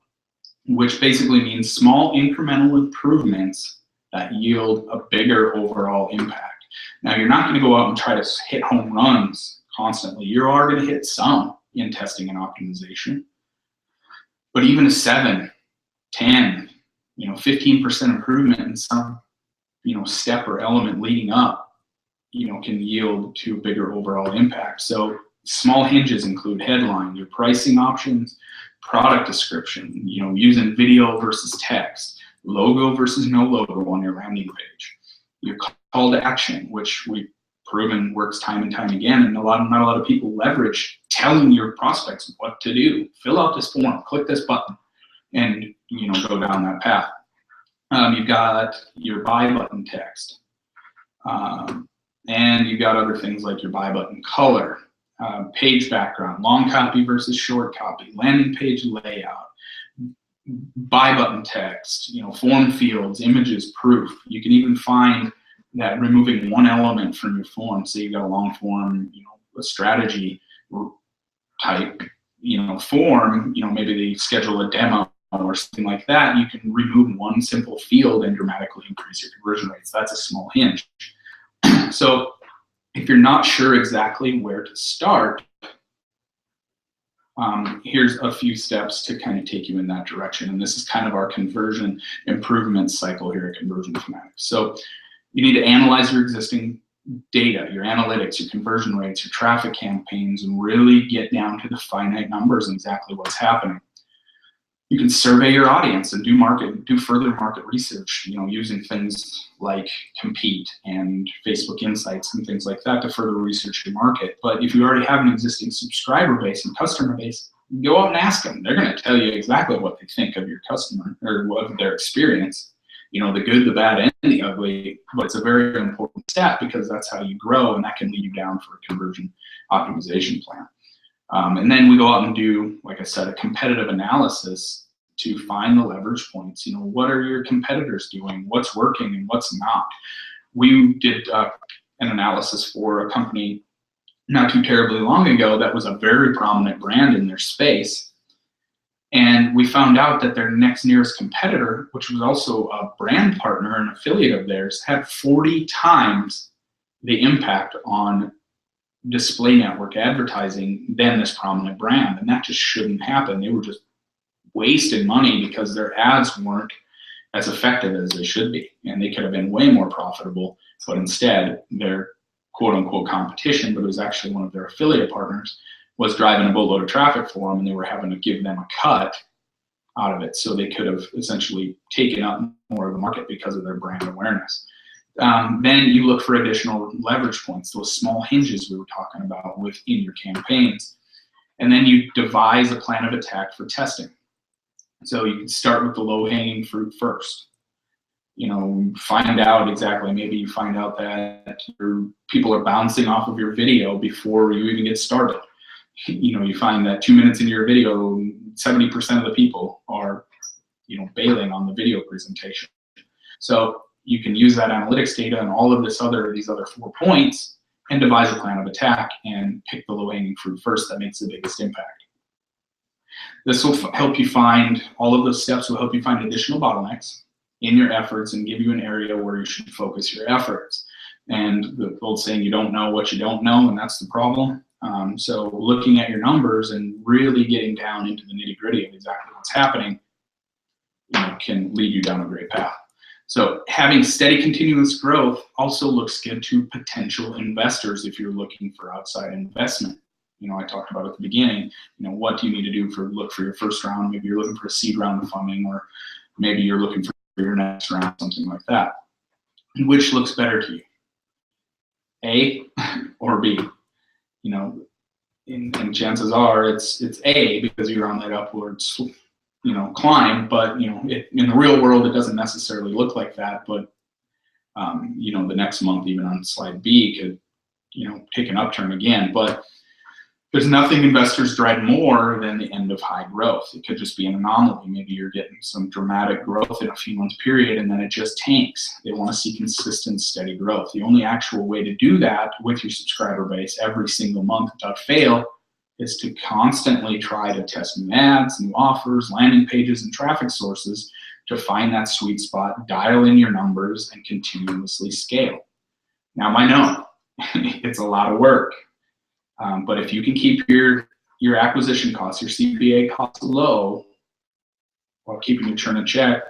which basically means small incremental improvements that yield a bigger overall impact. Now, you're not going to go out and try to hit home runs constantly. You are going to hit some in testing and optimization. But even a 7, 10, 15% improvement in some, step or element leading up, can yield to a bigger overall impact. So small hinges include headline, your pricing options, product description, using video versus text, logo versus no logo on your landing page, your call to action, which we've proven works time and time again, and not a lot of people leverage telling your prospects what to do. Fill out this form, click this button, and go down that path. You've got your buy button text, and you've got other things like your buy button color, page background, long copy versus short copy, landing page layout, buy button text, form fields, images, proof. You can even find that removing one element from your form, say you've got a long form, a strategy type, form, maybe they schedule a demo or something like that, you can remove one simple field and dramatically increase your conversion rates. That's a small hinge. So if you're not sure exactly where to start, here's a few steps to kind of take you in that direction. And this is kind of our conversion improvement cycle here at Conversion Fanatics. So you need to analyze your existing data, your analytics, your conversion rates, your traffic campaigns, and really get down to the finite numbers and exactly what's happening. You can survey your audience and do further market research, using things like Compete and Facebook Insights and things like that to further research your market. But if you already have an existing subscriber base and customer base, go out and ask them. They're going to tell you exactly what they think of your customer or what their experience, the good, the bad, and the ugly. But it's a very important step because that's how you grow, and that can lead you down for a conversion optimization plan. And then we go out and do, like I said, a competitive analysis to find the leverage points. What are your competitors doing? What's working and what's not? We did an analysis for a company not too terribly long ago that was a very prominent brand in their space. And we found out that their next nearest competitor, which was also a brand partner, an affiliate of theirs, had 40 times the impact on display network advertising than this prominent brand. And that just shouldn't happen. They were just wasting money because their ads weren't as effective as they should be. And they could have been way more profitable, but instead their quote unquote competition, but it was actually one of their affiliate partners, was driving a boatload of traffic for them, and they were having to give them a cut out of it. So they could have essentially taken up more of the market because of their brand awareness. Then you look for additional leverage points, those small hinges we were talking about within your campaigns. And then you devise a plan of attack for testing. So you can start with the low-hanging fruit first. Find out exactly, maybe you find out that your people are bouncing off of your video before you even get started. You find that 2 minutes into your video, 70% of the people are, bailing on the video presentation. So you can use that analytics data and all of these other 4 points and devise a plan of attack and pick the low-hanging fruit first that makes the biggest impact. This will help you find, all of those steps will help you find additional bottlenecks in your efforts and give you an area where you should focus your efforts. And the old saying, you don't know what you don't know, and that's the problem. So looking at your numbers and really getting down into the nitty-gritty of exactly what's happening, can lead you down a great path. So having steady continuous growth also looks good to potential investors if you're looking for outside investment. I talked about at the beginning, what do you need to do look for your first round? Maybe you're looking for a seed round of funding, or maybe you're looking for your next round, something like that. Which looks better to you, A or B? And chances are it's A, because you're on that upwards, climb. But in the real world, it doesn't necessarily look like that. But the next month, even on slide B, could take an upturn again. But There's nothing investors dread more than the end of high growth. It could just be an anomaly. Maybe you're getting some dramatic growth in a few month period and then it just tanks. They want to see consistent, steady growth. The only actual way to do that with your subscriber base every single month without fail is to constantly try to test new ads, new offers, landing pages, and traffic sources to find that sweet spot, dial in your numbers, and continuously scale. Now, I know it's a lot of work. But if you can keep your acquisition costs, your CPA costs low, while keeping your churn in check,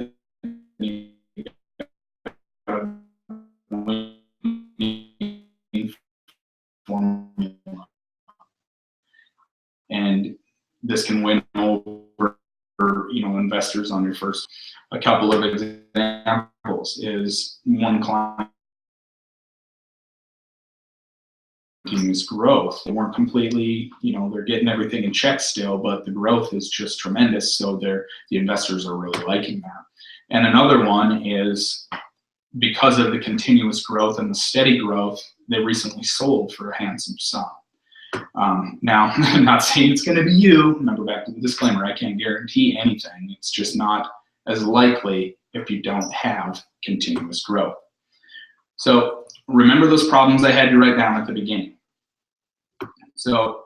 and this can win over investors on your first. A couple of examples is one client. Continuous growth. They weren't completely, they're getting everything in check still, but the growth is just tremendous. So the investors are really liking that. And another one is because of the continuous growth and the steady growth, they recently sold for a handsome sum. Now, I'm not saying it's going to be you. Remember back to the disclaimer, I can't guarantee anything. It's just not as likely if you don't have continuous growth. So remember those problems I had you write down at the beginning. So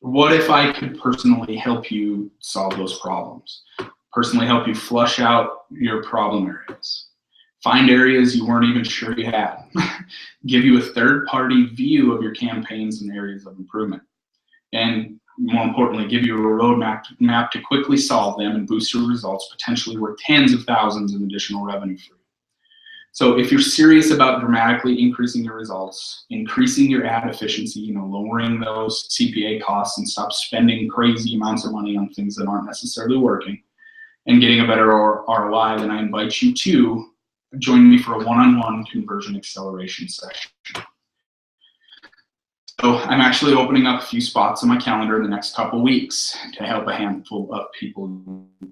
what if I could personally help you solve those problems? Personally help you flush out your problem areas. Find areas you weren't even sure you had. Give you a third-party view of your campaigns and areas of improvement. And more importantly, give you a roadmap to quickly solve them and boost your results, potentially worth tens of thousands in additional revenue for you. So if you're serious about dramatically increasing your results, increasing your ad efficiency, lowering those CPA costs and stop spending crazy amounts of money on things that aren't necessarily working, and getting a better ROI, then I invite you to join me for a one-on-one conversion acceleration session. So I'm actually opening up a few spots on my calendar in the next couple weeks to help a handful of people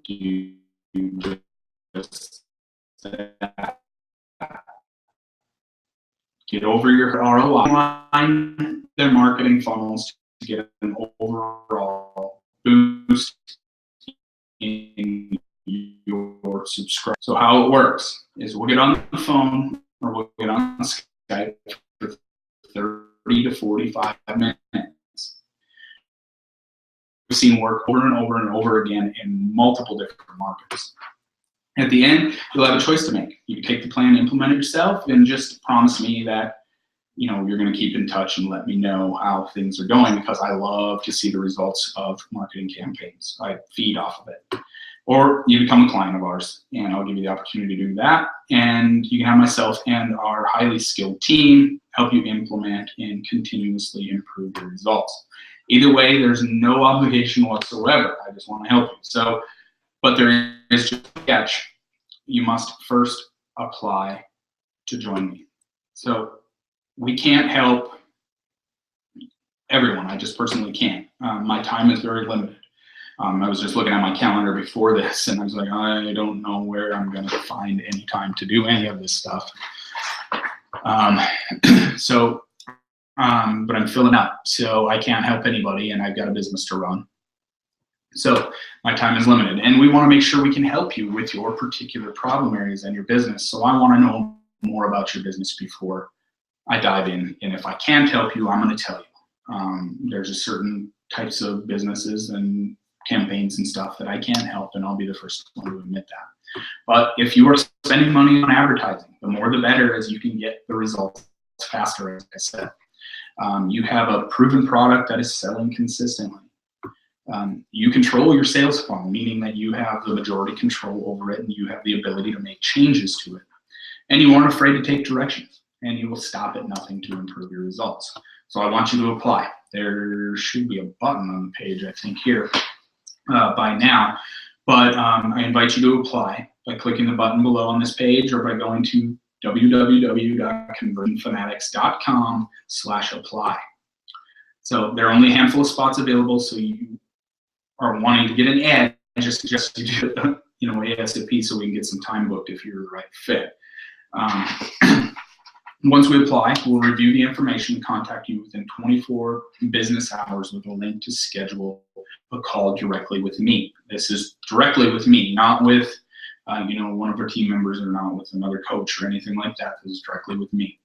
do just that. Get over your ROI line, their marketing funnels to get an overall boost in your subscribe. So how it works is we'll get on the phone or we'll get on Skype for 30 to 45 minutes. We've seen work over and over and over again in multiple different markets. At the end, you'll have a choice to make. You can take the plan, implement it yourself, and just promise me that you're going to keep in touch and let me know how things are going, because I love to see the results of marketing campaigns. I feed off of it. Or you become a client of ours, and I'll give you the opportunity to do that. And you can have myself and our highly skilled team help you implement and continuously improve your results. Either way, there's no obligation whatsoever. I just want to help you. But there is just a catch. You must first apply to join me. So we can't help everyone. I just personally can't. My time is very limited. I was just looking at my calendar before this, and I was like, I don't know where I'm going to find any time to do any of this stuff. But I'm filling up, so I can't help anybody, and I've got a business to run. So my time is limited, and we want to make sure we can help you with your particular problem areas and your business. So I want to know more about your business before I dive in. And if I can't help you, I'm going to tell you. There's a certain types of businesses and campaigns and stuff that I can't help, and I'll be the first one to admit that. But if you are spending money on advertising, the more the better, as you can get the results faster, as I said. You have a proven product that is selling consistently. You control your sales funnel, meaning that you have the majority control over it, and you have the ability to make changes to it. And you aren't afraid to take directions, and you will stop at nothing to improve your results. So I want you to apply. There should be a button on the page, I think, here by now. But I invite you to apply by clicking the button below on this page, or by going to www.conversionfanatics.com/apply. So there are only a handful of spots available, so you are wanting to get an ad, just suggest you do it, ASAP, so we can get some time booked if you're the right fit. Once we apply, we'll review the information and contact you within 24 business hours with a link to schedule a call directly with me. This is directly with me, not with one of our team members or not with another coach or anything like that. This is directly with me.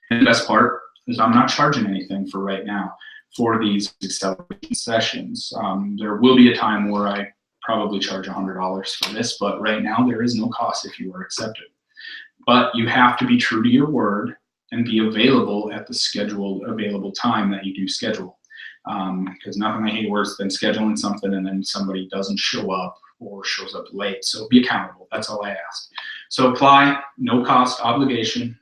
And the best part is I'm not charging anything for right now for these acceleration sessions. There will be a time where I probably charge $100 for this, but right now there is no cost if you are accepted. But you have to be true to your word and be available at the scheduled available time that you do schedule. Because nothing I hate worse than scheduling something and then somebody doesn't show up or shows up late. So be accountable. That's all I ask. So apply, no cost obligation.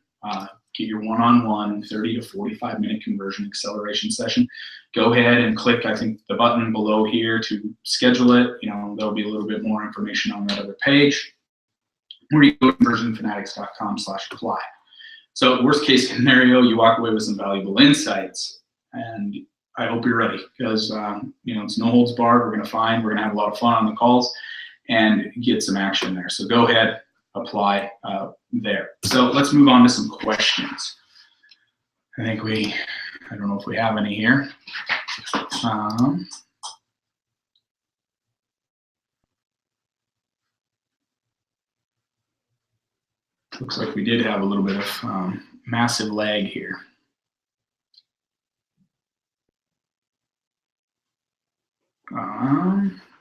Get your one-on-one 30 to 45 minute conversion acceleration session. Go ahead and click, I think, the button below here to schedule it. There'll be a little bit more information on that other page. Or you go to conversionfanatics.com/apply. So worst case scenario, you walk away with some valuable insights, and I hope you're ready because it's no holds barred. We're going to have a lot of fun on the calls and get some action there. So go ahead, apply there. So let's move on to some questions. I don't know if we have any here. Looks like we did have a little bit of massive lag here.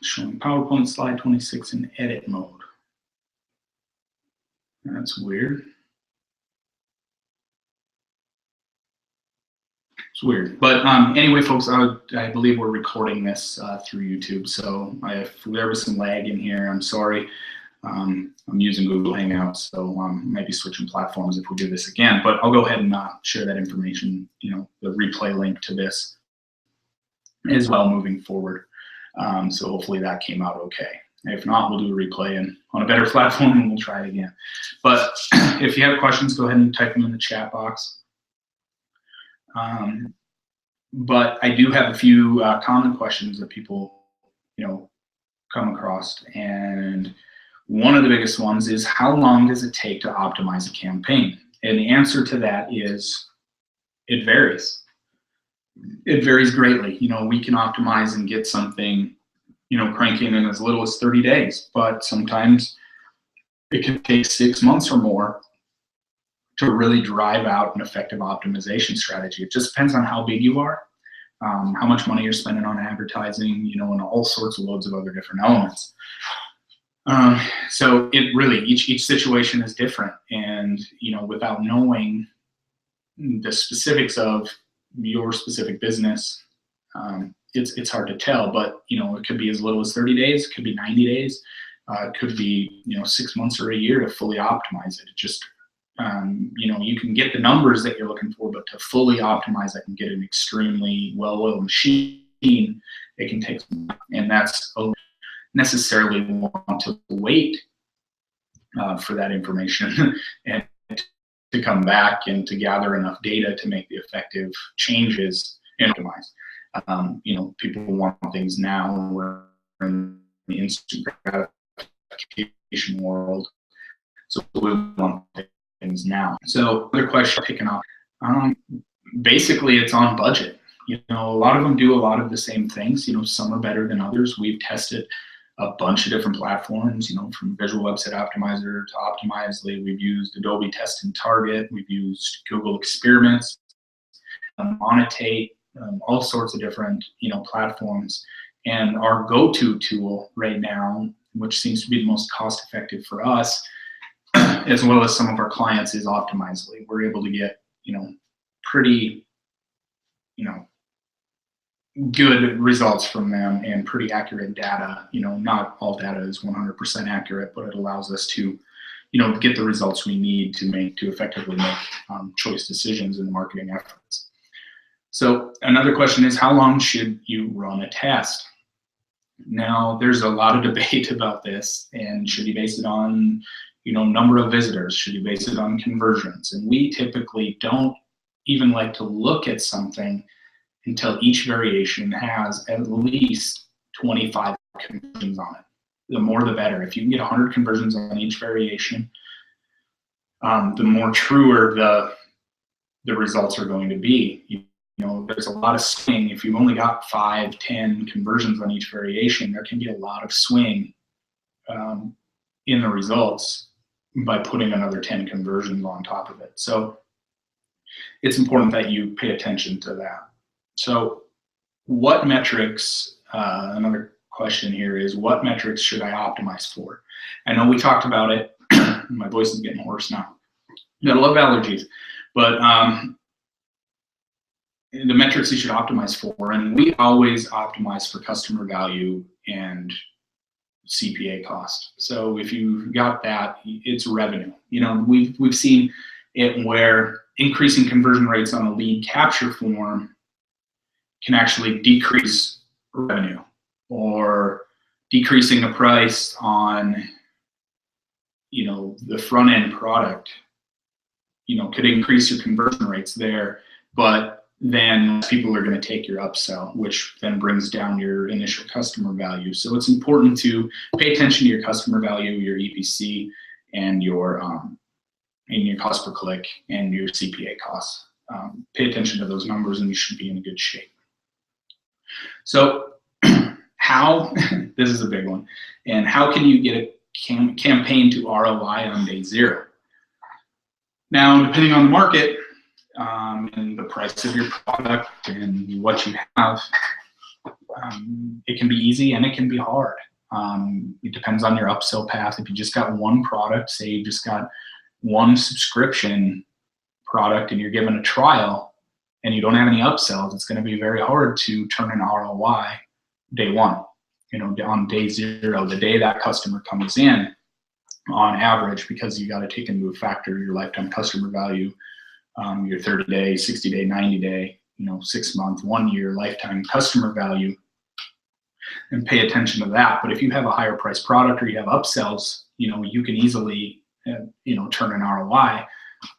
Showing PowerPoint slide 26 in edit mode. That's weird. It's weird. But anyway, folks, I believe we're recording this through YouTube. So if there was some lag in here, I'm sorry. I'm using Google Hangouts, so maybe switching platforms if we do this again. But I'll go ahead and share that information, the replay link to this as well moving forward. So hopefully that came out okay. If not, we'll do a replay and on a better platform and we'll try it again. But if you have questions, go ahead and type them in the chat box. But I do have a few common questions that people, come across. And one of the biggest ones is, how long does it take to optimize a campaign? And the answer to that is, it varies. It varies greatly. We can optimize and get something, cranking in as little as 30 days, but sometimes it can take 6 months or more to really drive out an effective optimization strategy. It just depends on how big you are, how much money you're spending on advertising, and all sorts of loads of other different elements. So it really, each situation is different, and without knowing the specifics of your specific business, it's hard to tell. But it could be as little as 30 days, it could be 90 days, it could be 6 months or a year to fully optimize it. It just you can get the numbers that you're looking for, but to fully optimize it and get an extremely well-oiled machine, it can take some time, and that's necessarily want to wait for that information and to come back and to gather enough data to make the effective changes and optimize. People want things now. We're in the instant gratification world, so we want things now. So other question picking up, basically it's on budget. A lot of them do a lot of the same things. Some are better than others. We've tested a bunch of different platforms, from Visual Website Optimizer to Optimizely. We've used Adobe Test and Target. We've used Google Experiments, Monetate, all sorts of different, platforms. And our go-to tool right now, which seems to be the most cost-effective for us, as well as some of our clients, is Optimizely. We're able to get, pretty, good results from them and pretty accurate data. Not all data is 100% accurate, but it allows us to, get the results we need to effectively make choice decisions in the marketing efforts. So another question is, how long should you run a test? Now, there's a lot of debate about this, and should you base it on, number of visitors? Should you base it on conversions? And we typically don't even like to look at something until each variation has at least 25 conversions on it. The more the better. If you can get 100 conversions on each variation, the more truer the results are going to be. You know, there's a lot of swing. If you've only got 5, 10 conversions on each variation, there can be a lot of swing in the results by putting another 10 conversions on top of it. So it's important that you pay attention to that. So what metrics, another question here is, what metrics should I optimize for? I know we talked about it. My voice is getting hoarse now. I love allergies, but the metrics you should optimize for, and we always optimize for customer value and CPA cost. So if you've got that, it's revenue. You know, we've seen it where increasing conversion rates on a lead capture form can actually decrease revenue, or decreasing the price on, you know, the front end product, you know, could increase your conversion rates there, but then people are going to take your upsell, which then brings down your initial customer value. So it's important to pay attention to your customer value, your EPC, and your cost per click and your CPA costs. Pay attention to those numbers and you should be in good shape. So how, this is a big one, and how can you get a campaign to ROI on day 0? Now, depending on the market and the price of your product and what you have, it can be easy and it can be hard. It depends on your upsell path. If you just got one product, say you just got one subscription product and you're given a trial and you don't have any upsells, it's going to be very hard to turn an ROI day 1. You know, on day 0, the day that customer comes in, on average, because you got to take into factor your lifetime customer value, your 30-day, 60-day, 90-day, you know, 6-month, 1-year lifetime customer value, and pay attention to that. But if you have a higher price product or you have upsells, you know, you can easily, you know, turn an ROI.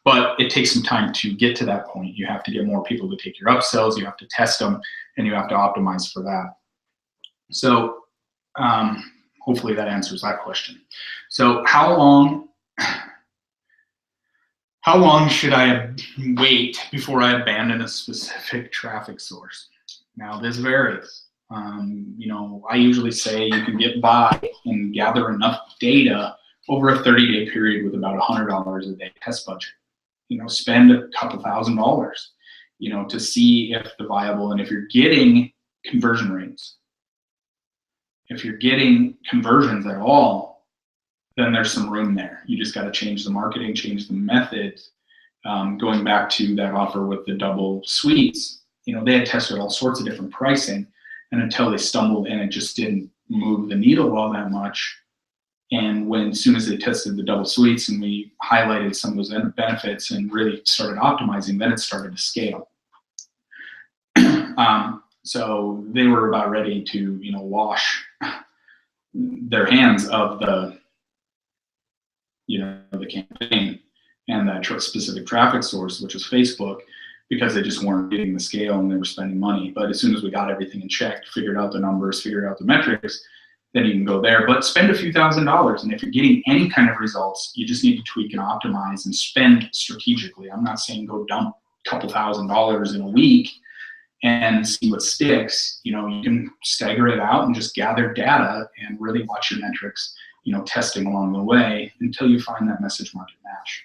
But it takes some time to get to that point. You have to get more people to take your upsells, you have to test them, and you have to optimize for that. So hopefully that answers that question. So how long should I wait before I abandon a specific traffic source? Now this varies. You know, I usually say you can get by and gather enough data over a 30-day period with about $100 a day test budget. You know, spend a couple $1,000, you know, to see if the viable, and if you're getting conversion rates, if you're getting conversions at all, then there's some room there. You just got to change the marketing, change the methods. Going back to that offer with the double suites, you know, they had tested all sorts of different pricing, and until they stumbled and it just didn't move the needle all that much. And as soon as they tested the double suites and we highlighted some of those benefits and really started optimizing, then it started to scale. So they were about ready to, you know, wash their hands of the, you know, the campaign and that specific traffic source, which was Facebook, because they just weren't getting the scale and they were spending money. But as soon as we got everything in check, figured out the numbers, figured out the metrics, then you can go there. But spend a few $1,000s, and if you're getting any kind of results, you just need to tweak and optimize and spend strategically. I'm not saying go dump a couple $1,000s in a week and see what sticks. You know, you can stagger it out and just gather data and really watch your metrics, you know, testing along the way until you find that message market match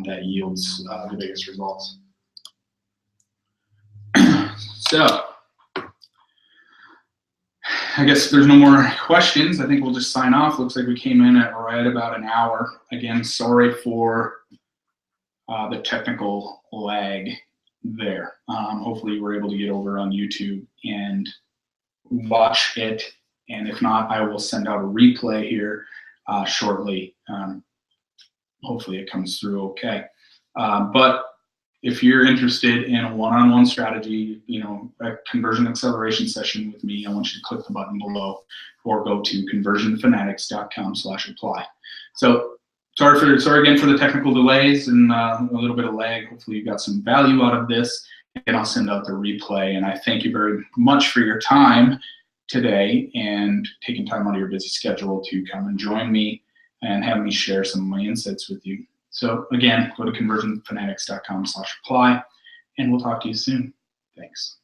that yields the biggest results. So I guess if there's no more questions, I think we'll just sign off. Looks like we came in at right about an hour. Again, sorry for the technical lag there. Hopefully you were able to get over on YouTube and watch it. And if not, I will send out a replay here shortly. Hopefully it comes through okay. But if you're interested in a one-on-one strategy, you know, a conversion acceleration session with me, I want you to click the button below or go to conversionfanatics.com/apply. So sorry again for the technical delays and a little bit of lag. Hopefully you got some value out of this, and I'll send out the replay. And I thank you very much for your time today and taking time out of your busy schedule to come and join me and have me share some of my insights with you. So again, go to conversionfanatics.com/apply, and we'll talk to you soon. Thanks.